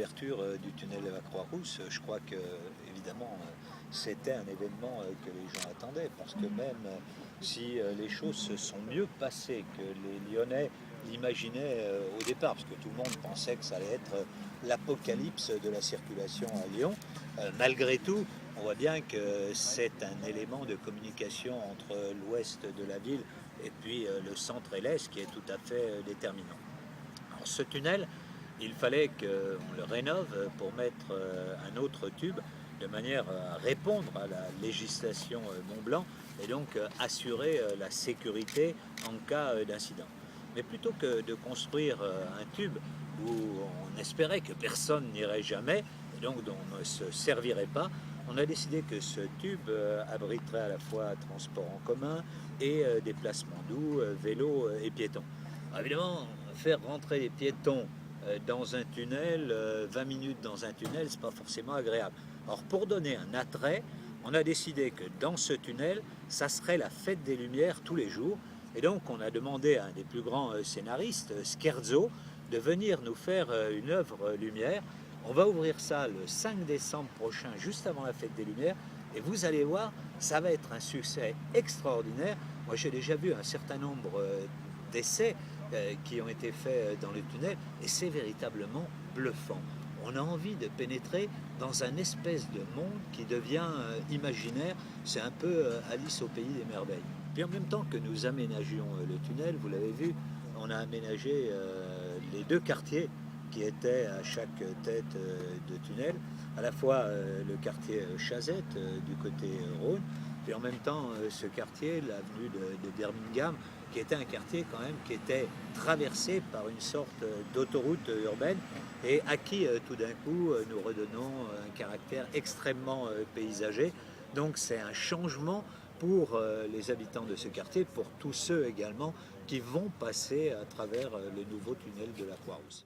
l'ouverture du tunnel de la Croix-Rousse, je crois que, évidemment, c'était un événement que les gens attendaient, parce que même si les choses se sont mieux passées que les Lyonnais l'imaginaient au départ, parce que tout le monde pensait que ça allait être l'apocalypse de la circulation à Lyon, malgré tout, on voit bien que c'est un élément de communication entre l'ouest de la ville et puis le centre et l'est qui est tout à fait déterminant. Alors ce tunnel, il fallait qu'on le rénove pour mettre un autre tube de manière à répondre à la législation Mont-Blanc et donc assurer la sécurité en cas d'incident. Mais plutôt que de construire un tube où on espérait que personne n'irait jamais et donc dont on ne se servirait pas, on a décidé que ce tube abriterait à la fois transport en commun et déplacements doux, vélos et piétons. Alors évidemment, faire rentrer les piétons dans un tunnel, 20 minutes dans un tunnel, c'est pas forcément agréable. Alors pour donner un attrait, on a décidé que dans ce tunnel, ça serait la fête des Lumières tous les jours. Et donc on a demandé à un des plus grands scénaristes, Scherzo, de venir nous faire une œuvre lumière. On va ouvrir ça le 5 décembre prochain, juste avant la fête des Lumières. Et vous allez voir, ça va être un succès extraordinaire. Moi j'ai déjà vu un certain nombre d'essais qui ont été faits dans le tunnel et c'est véritablement bluffant. On a envie de pénétrer dans un espèce de monde qui devient imaginaire. C'est un peu Alice au pays des merveilles. Puis en même temps que nous aménagions le tunnel, vous l'avez vu, on a aménagé les deux quartiers qui étaient à chaque tête de tunnel, à la fois le quartier Chazette du côté Rhône, puis en même temps ce quartier, l'avenue de Birmingham, qui était un quartier quand même qui était traversé par une sorte d'autoroute urbaine et à qui tout d'un coup nous redonnons un caractère extrêmement paysager. Donc c'est un changement pour les habitants de ce quartier, pour tous ceux également qui vont passer à travers le nouveau tunnel de la Croix-Rousse.